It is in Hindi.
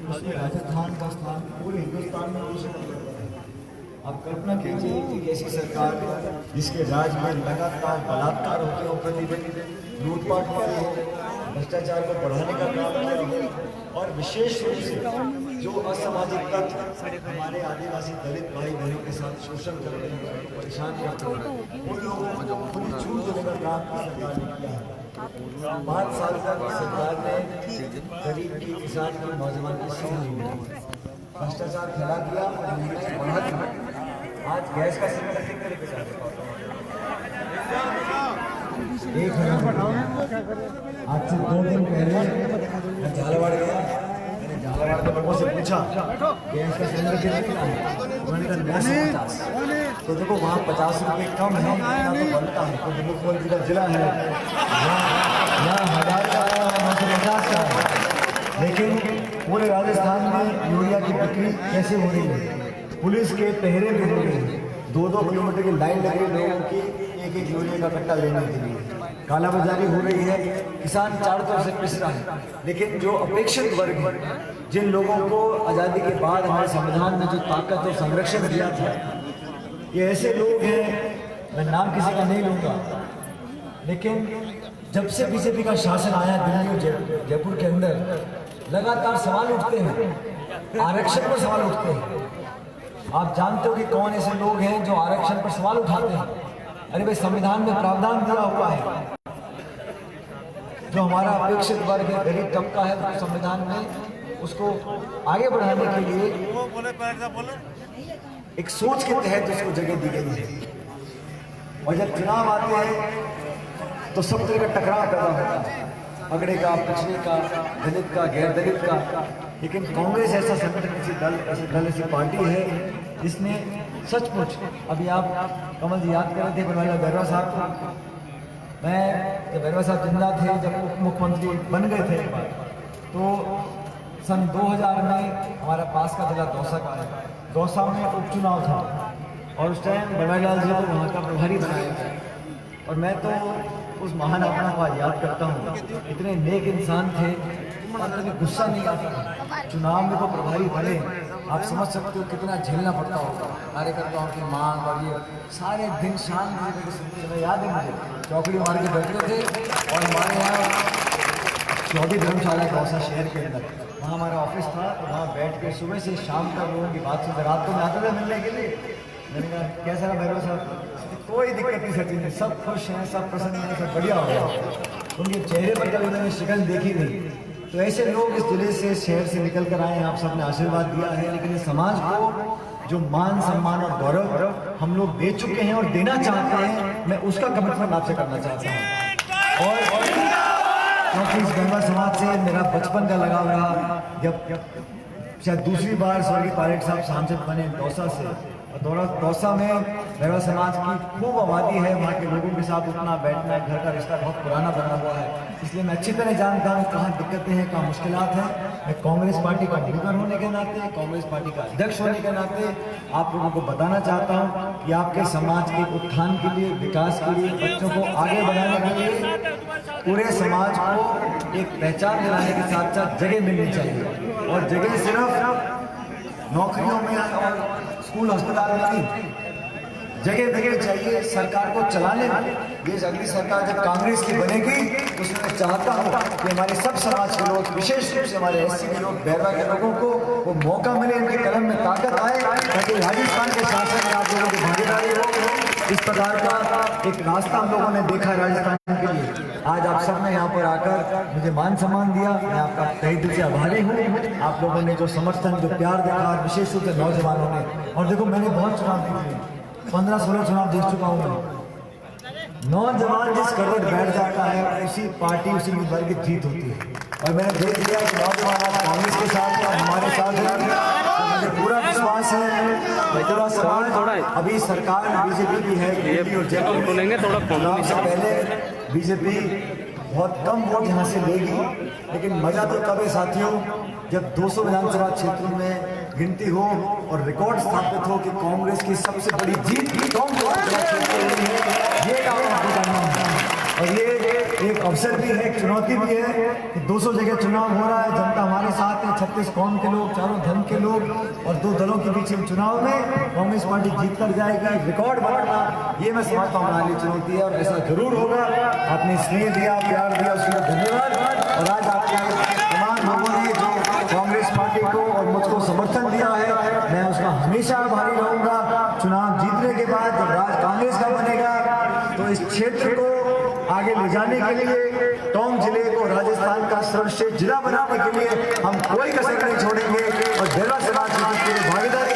उसमें राजस्थान का स्थान पूरे हिंदुस्तान में दूसरा नंबर पर है। आप कल्पना कीजिए कि ऐसी सरकार जिसके राज में लगातार बलात्कार होते हो, प्रतिदिन लूटपाट होते हो, भ्रष्टाचार को बढ़ाने का काम किया हो, और विशेष रूप से जो असामाजिक तत्व हमारे आदिवासी दलित भाई बहनों के साथ शोषण कर रहे हैं, परेशान करते हैं, उन लोगों को खुली छूट देने का काम सरकार ने किया है। 5 साल तक सरकार ने गरीब की, किसान की, नौजवान की सुनी, भ्रष्टाचार फैला दिया और महंगाई बढ़ा दी। आज गैस का सिलेंडर कितने तरीके से आज से 2 दिन पहले मैं झालावाड़ गया। मैंने झालावाड़ के लोगों से पूछा गैस का सिलेंडर कितना है, उन्होंने कहा 950। तो देखो वहाँ 50 रुपये कम है, इतना तो बनता है। तो मुख्यमंत्री का जिला है, यहाँ 1000 का 950 का है, लेकिन पूरे राजस्थान में यूरिया की बिक्री कैसे हो रही है? पुलिस के पहरे में हो रही है, 2-2 किलोमीटर की लाइन लगी लोगों की एक यूरिया का कट्टा लेने के लिए। कालाबाजारी हो रही है, किसान चारों तरफ से पिस रहा है। लेकिन जो अपेक्षित वर्ग है, जिन लोगों को आज़ादी के बाद हमारे संविधान में जो ताकत और संरक्षण दिया था, ये ऐसे लोग हैं, मैं नाम किसी का नहीं लूँगा, लेकिन जब से बीजेपी का शासन आया दिल्ली और जयपुर के अंदर, लगातार सवाल उठते हैं, आरक्षण पर सवाल उठते हैं। आप जानते हो कि कौन ऐसे लोग हैं जो आरक्षण पर सवाल उठाते हैं? अरे भाई, संविधान में प्रावधान दिया हुआ है, जो हमारा अपेक्षित वर्ग है, गरीब तबका है, तो संविधान में उसको आगे बढ़ाने के लिए एक सोच के तहत उसको जगह दी गई है। और जब चुनाव आते हैं तो सब तरह का टकराव पैदा होता है, अगड़े का, पिछड़े का, दलित का, गैर दलित का। लेकिन कांग्रेस ऐसा संगठन, ऐसी पार्टी है जिसने सचमुच, अभी आप कमल जी याद कर रहे थे बनवाला बैरवा साहब को, मैं जब बैरवा साहब जिंदा थे, जब उप मुख्यमंत्री बन गए थे, तो सन 2000 में हमारा पास का जिला दौसा का है, दौसा में उपचुनाव था और उस टाइम बनवारीलाल जी को वहाँ का प्रभारी बनाया था। और मैं तो उस महान अपना को आज याद करता हूँ, इतने नेक इंसान थे, कभी गुस्सा नहीं आता था। चुनाव में तो प्रभारी बने, आप समझ सकते हो कितना झेलना पड़ता होगा कार्यकर्ताओं की मांग, और ये सारे दिन शाम में याद है मुझे, चौकड़ी मार के बैठते थे। और हमारे यहाँ चौधरी धर्मशाला दौसा शहर के अंदर, वहाँ हमारा ऑफिस था, तो वहाँ बैठ के सुबह से शाम तक लोगों की बात सुनते। रात को मैं आता था मिलने के लिए, मैंने कहा कैसा रहा भैरव साहब? कोई दिक्कत नहीं सचिन है, सब खुश हैं, सब प्रसन्न हैं, सब बढ़िया हो गया। उनके चेहरे पर कभी मैंने शिकन देखी नहीं। तो ऐसे लोग इस जिले से, शहर से निकल कर आए हैं, आप सबने आशीर्वाद दिया है, लेकिन इस समाज को जो मान, सम्मान और गौरव हम लोग दे चुके हैं और देना चाहते हैं, मैं उसका कमिटमेंट आपसे करना चाहता हूँ। और क्योंकि इस गंगा समाज से मेरा बचपन का लगाव रहा, जब शायद दूसरी बार स्वर्गीय पायलट साहब सांसद बने दौसा से, और दौसा में बैरवा समाज की खूब आबादी है, वहाँ के लोगों के साथ उठना बैठना, घर का रिश्ता बहुत पुराना बना हुआ है, इसलिए मैं अच्छी तरह जानता हूँ कहाँ दिक्कतें हैं, कहाँ मुश्किलात हैं। मैं कांग्रेस पार्टी का लीडर होने के नाते, कांग्रेस पार्टी का अध्यक्ष होने के नाते आप लोगों को बताना चाहता हूँ कि आपके समाज के उत्थान के लिए, विकास के लिए, बच्चों को आगे बढ़ाने के लिए पूरे समाज को एक पहचान दिलाने के साथ साथ जगह मिलनी चाहिए। और जगह सिर्फ नौकरियों में और स्कूल अस्पताल में नहीं, जगह जगह चाहिए सरकार को चलाने में। ये अगली सरकार जब कांग्रेस की बनेगी, उसमें मैं चाहता हूँ कि हमारे सब समाज के लोग, विशेष रूप से हमारे एससी के लोग, बैरवा के लोगों को वो मौका मिले, इनके कलम में ताकत आए, ताकि राजस्थान के शासन में आप लोगों की भागीदारी हो। इस प्रकार का एक रास्ता हम लोगों ने देखा राजस्थान के लिए। आज आप सब ने यहाँ पर आकर मुझे मान सम्मान दिया, मैं आपका तहे दिल से आभारी हूँ। आप लोगों ने जो समर्थन, जो प्यार देखा, विशेष रूप से नौजवानों ने। और देखो, मैंने बहुत चुनाव देखे, 15-16 चुनाव देख चुका हूँ मैं। नौजवान जिस करवट बैठ जाता है, उसी पार्टी, उसी उम्मीदवार की जीत होती है। और मैंने देख लिया कि नौजवान आज कांग्रेस के साथ और हमारे साथ है, मुझे पूरा विश्वास है। पूरा समाज, अभी सरकार बीजेपी की है दिल्ली और जयपुर में, चुनाव से पहले बीजेपी बहुत कम वोट यहाँ से लेगी, लेकिन मजा तो तब है साथियों जब 200 विधानसभा क्षेत्रों में गिनती हो और रिकॉर्ड स्थापित हो कि कांग्रेस की सबसे बड़ी जीत भी कांग्रेस क्षेत्र में है। ये काम आपको करना है। और ये एक अवसर भी है, एक चुनौती भी है कि 200 जगह चुनाव हो रहा है, जनता हमारे साथ है, 36 कौम के लोग, चारों धर्म के लोग, और 2 दलों के बीच चुनाव में कांग्रेस पार्टी जीत कर जाएगी, रिकॉर्ड बनाना, ये मैं समझता हूँ हमारे लिए चुनौती है, और ऐसा जरूर होगा। आपने स्नेह दिया, प्यार दिया, उसके लिए धन्यवाद। और आज आपके तमाम लोगों ने जो कांग्रेस पार्टी को और मुझको समर्थन दिया है, मैं उसका हमेशा आभारी रहूंगा। चुनाव जीतने के बाद जब राज कांग्रेस का बनेगा तो इस क्षेत्र को आगे ले जाने के लिए, टोंक जिले को राजस्थान का सर्वश्रेष्ठ जिला बनाने के लिए हम कोई कसर नहीं छोड़ेंगे और बेला समाज की भागीदारी